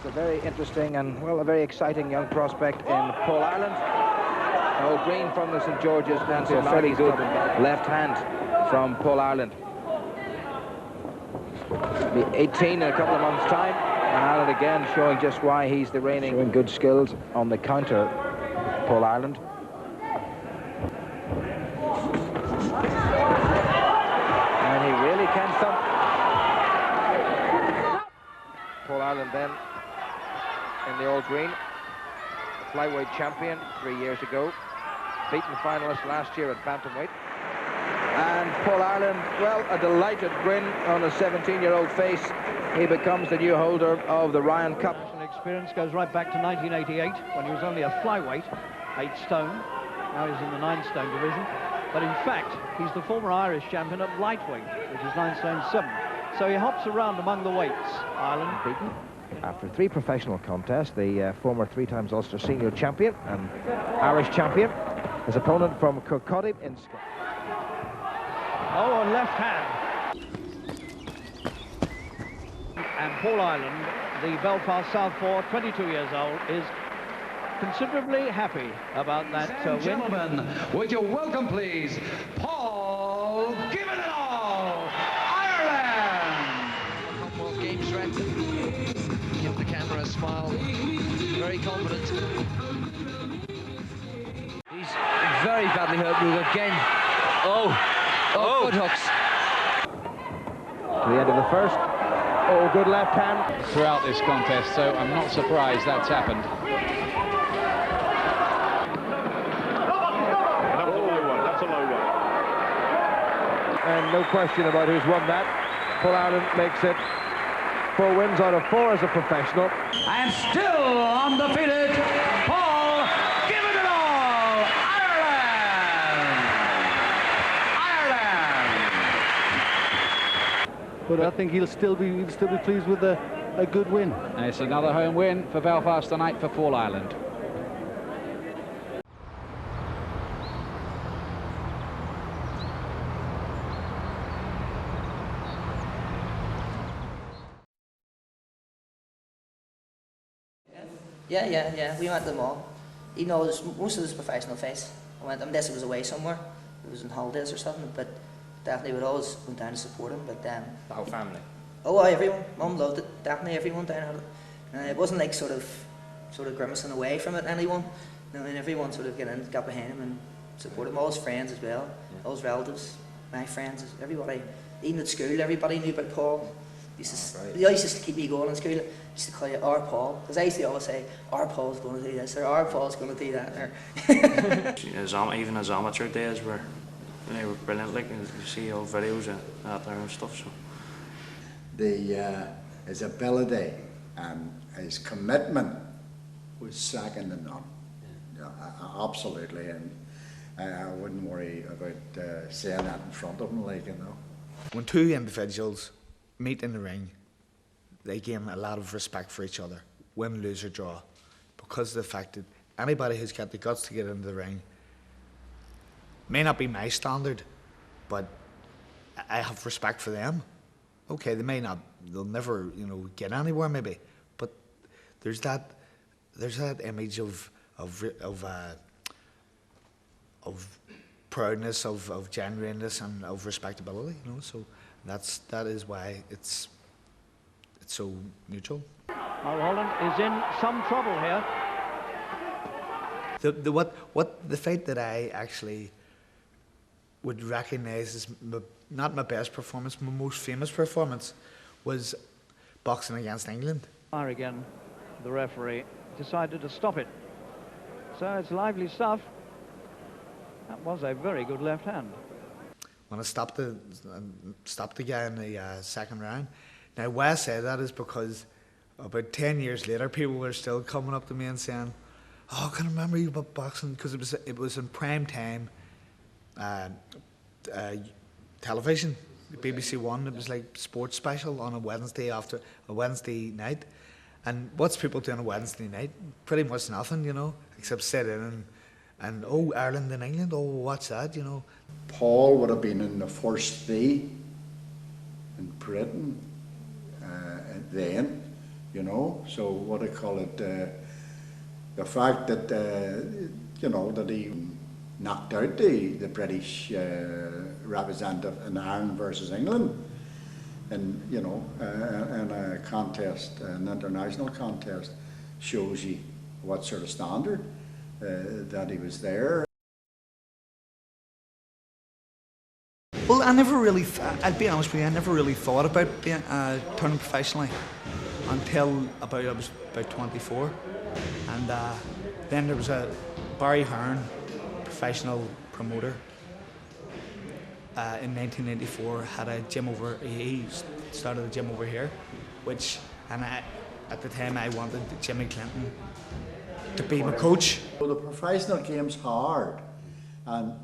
It's a very interesting and, well, a very exciting young prospect in Paul Ireland. Oh, green from the St. George's, and a fairly good left hand from Paul Ireland. Be 18 in a couple of months' time. And Ireland again showing just why he's the reigning. Showing good skills on the counter, Paul Ireland. And he really can thump. Paul Ireland then in the all green, flyweight champion 3 years ago, beaten finalist last year at bantamweight. And Paul Ireland, well, a delighted grin on a 17-year-old face. He becomes the new holder of the Ryan Cup. Experience goes right back to 1988 when he was only a flyweight, 8 stone. Now he's in the 9 stone division. But in fact, he's the former Irish champion at lightweight, which is 9 stone 7. So he hops around among the weights. Ireland beaten after 3 professional contests. The former 3 times Ulster senior champion and Irish champion. His opponent from Kirkcaldy in Scotland. Oh, a left hand. And Paul Ireland, the Belfast southpaw, 22 years old, is considerably happy about that win. Gentlemen, would you welcome, please, Paul Give It All, Ireland! Commonwealth Games threat. Give the camera a smile. Very confident. He's very badly hurt, Ruger, again. Oh, foot hooks. To the end of the first. Oh, good left hand. Throughout this contest, so I'm not surprised that's happened. That's a low one. And no question about who's won that. Paul Ireland makes it 4 wins out of 4 as a professional. And still undefeated, Paul Give It All, Ireland! But I think he'll still be pleased with a good win. And it's another home win for Belfast tonight for Paul Ireland. Yeah. We went to them all. Even though most of this professional face, I went unless it was away somewhere. It was on holidays or something, but definitely would always went down to support him. But the whole family. Oh, everyone. Mum loved it. Definitely everyone down had it. It wasn't like sort of grimacing away from it. Anyone. No, and everyone sort of got behind him and supported him. All his friends as well. Yeah. All his relatives, my friends, everybody. Even at school, everybody knew about Paul. They used to keep me going in school. Used to call you our Paul, because I used to always say, our Paul's going to do this, or our Paul's going to do that. Even his amateur days were brilliant. Like you see old videos of that there and stuff. So his ability and his commitment was second to none. Yeah, absolutely, and I wouldn't worry about saying that in front of him, like, you know. When 2 individuals meet in the ring, they gain a lot of respect for each other, win, lose or draw, because of the fact that anybody who's got the guts to get into the ring may not be my standard, but I have respect for them. Okay, they'll never, get anywhere maybe, but there's that image of proudness, of genuineness, and of respectability, so that is why it's so neutral. Holland is in some trouble here. The fight that I actually would recognise as not my best performance, my most famous performance, was boxing against England. Again, the referee decided to stop it. So it's lively stuff. That was a very good left hand. When I stopped the guy in the second round. Now, why I say that is because about 10 years later, people were still coming up to me and saying, "Oh, I can remember you about boxing," because it was in prime time television, BBC One. It was like sports special on a Wednesday night. And what's people do on a Wednesday night? Pretty much nothing, except sit in and oh, Ireland and England, oh, what's that, Paul would have been in the first 3 in Britain then, you know. So what I call it, the fact that you know, that he knocked out the British representative in Ireland versus England, and you know, in a contest, an international contest, shows you what sort of standard that he was there. Well, I never really, I'll be honest with you, I never really thought about being turning professionally until I was about 24, and then there was a Barry Hearn, professional promoter, in 1984 had a gym over. He started a gym over here, at the time I wanted Jimmy Clinton to be my coach. Well, the professional game's hard, and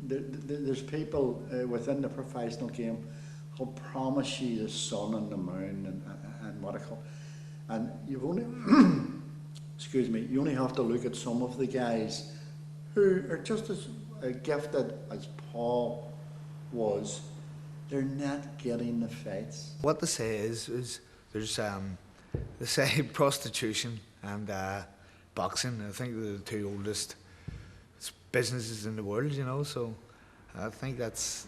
there's people within the professional game who'll promise you the sun and the moon and what I call, and you've only, excuse me, you only have to look at some of the guys who are just as gifted as Paul was. They're not getting the fights. What they say is there's they say prostitution and boxing. I think they're the two oldest businesses in the world, you know. So I think that's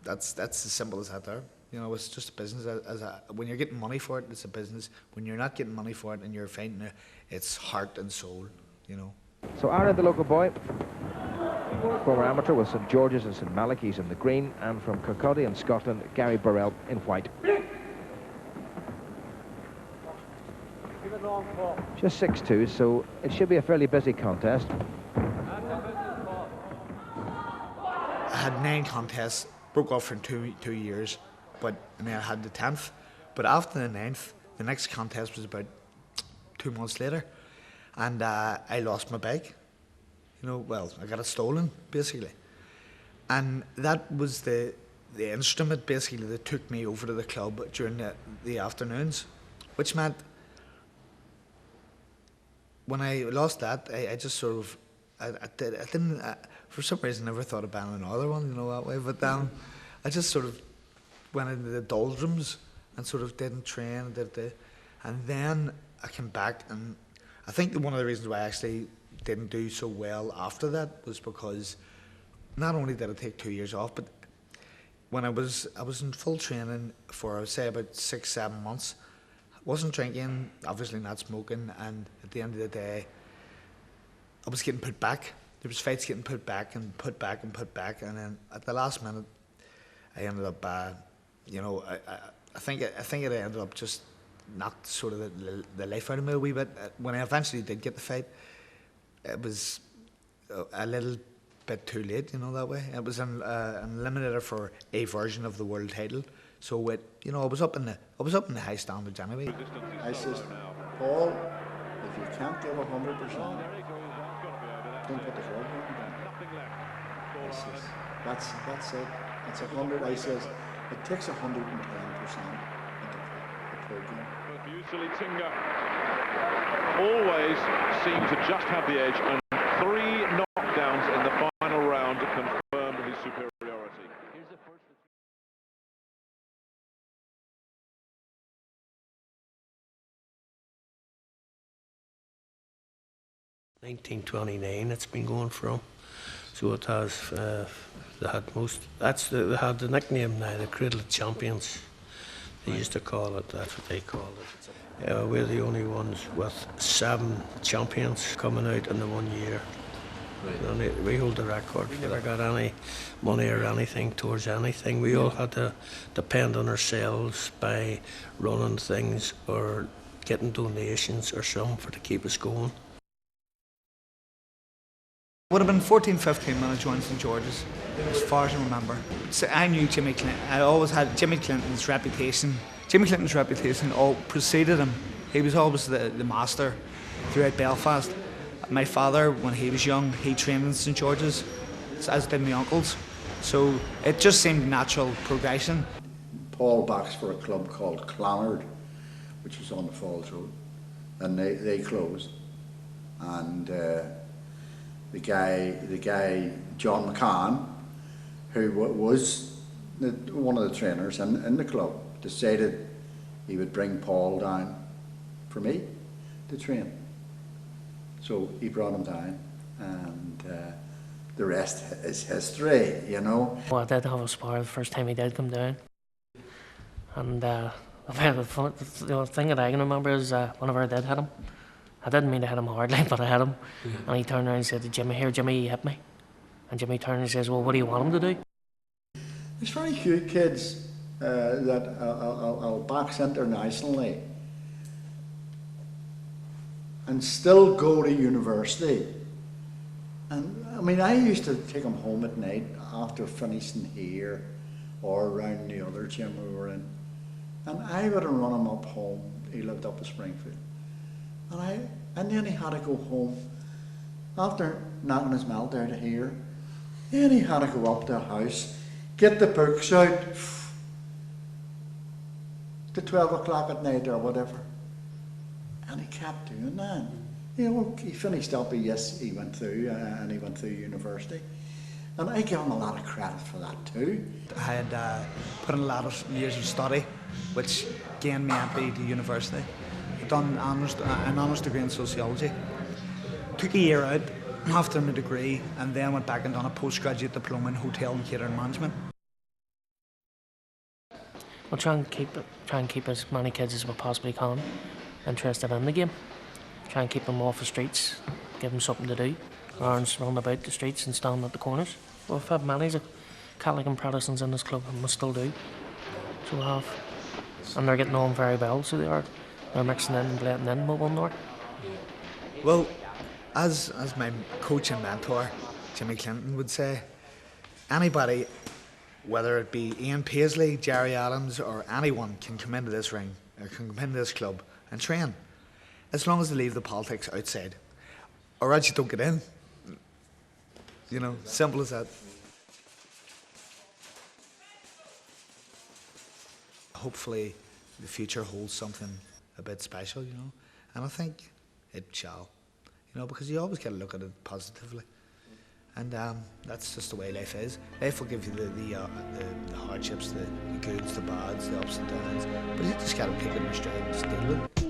as simple as that. There, you know, it's just a business. When you're getting money for it, it's a business. When you're not getting money for it and you're fighting it, it's heart and soul, you know. So Aaron, the local boy, former amateur with St George's and St Malachy's in the green, and from Kirkcaldy in Scotland, Gary Burrell in white. Just 6'2", so it should be a fairly busy contest. I had 9 contests, broke off in two years, and then I had the 10th. But after the 9th, the next contest was about 2 months later, and I lost my bike. You know, well, I got it stolen, basically. And that was the instrument, basically, that took me over to the club during the afternoons, which meant when I lost that, I just sort of, I didn't, for some reason, never thought of banning another one, you know, that way. But I just sort of went into the doldrums and sort of didn't train, and then I came back, and I think one of the reasons why I actually didn't do so well after that was because not only did I take 2 years off, but when I was in full training for, say, about 6-7 months. Wasn't drinking, obviously not smoking, and at the end of the day, I was getting put back. There was fights getting put back, and then at the last minute, I ended up, you know, I think it ended up just knocked sort of the life out of me a wee bit. When I eventually did get the fight, it was a little bit too late, you know, that way. It was an eliminator for a version of the world title. So you know, I was up in the high standards anyway. I says, Paul, if you can't give 100%, don't put the club on. I says, that's it. It's 100. I says, it takes 110% the program. But usually Tinga always seemed to just have the edge, and 3 knockdowns in the final round confirmed his superiority. Here's the first. 1929 it's been going from, so it has. They had the nickname now, the Cradle of Champions. They used to call it. That's what they called it. We're the only ones with 7 champions coming out in the 1 year. Right. We hold the record. We never got any money or anything towards anything. We all had to depend on ourselves by running things or getting donations or something to keep us going. It would have been 14-15 when I joined St George's, as far as I remember. So I knew Jimmy Clinton. I always had Jimmy Clinton's reputation. Jimmy Clinton's reputation all preceded him. He was always the master throughout Belfast. My father, when he was young, he trained in St George's, as did my uncles. So it just seemed natural progression. Paul backs for a club called Clonard, which was on the Falls Road, and they closed. And the guy John McCann, who was one of the trainers in the club, decided he would bring Paul down for me to train. So he brought him down, and the rest is history, you know. Well, I did have a spar the first time he did come down. And the thing that I can remember is whenever I did hit him, I didn't mean to hit him hard, like, but I hit him. And he turned around and said to Jimmy, "Here, Jimmy, he hit me." And Jimmy turned and says, "Well, what do you want him to do?" There's very few kids that I'll box internationally and still go to university. And I mean, I used to take them home at night after finishing here or around the other gym we were in, and I would have run him up home. He lived up in Springfield, and then he had to go home after knocking his melt out of here. Then he had to go up to the house, get the books out to 12 o'clock at night or whatever, and he kept doing that. You know, he finished up, he went through, and he went through university. And I give him a lot of credit for that too. I had put in a lot of years of study, which gained me entry to university. I'd done an honours degree in sociology. Took a year out after my degree, and then went back and done a postgraduate diploma in hotel and catering management. We'll try and keep as many kids as we possibly can interested in the game. Try and keep them off the streets, give them something to do, rather than running about the streets and standing at the corners. Well, we've had many Catholic and Protestants in this club, and we still do. So we have. And they're getting on very well, so they are. They're mixing in and blending in with one another. Well, as my coach and mentor, Jimmy Clinton, would say, anybody, whether it be Ian Paisley, Jerry Adams, or anyone, can come into this ring, or can come into this club and train, as long as they leave the politics outside, or else you don't get in. You know, simple as that. Hopefully the future holds something a bit special, you know, and I think it shall, you know, because you always got to look at it positively, and that's just the way life is. Life will give you the hardships, the goods, the bads, the ups and downs, but you just got to pick it in your stride and just deal with it.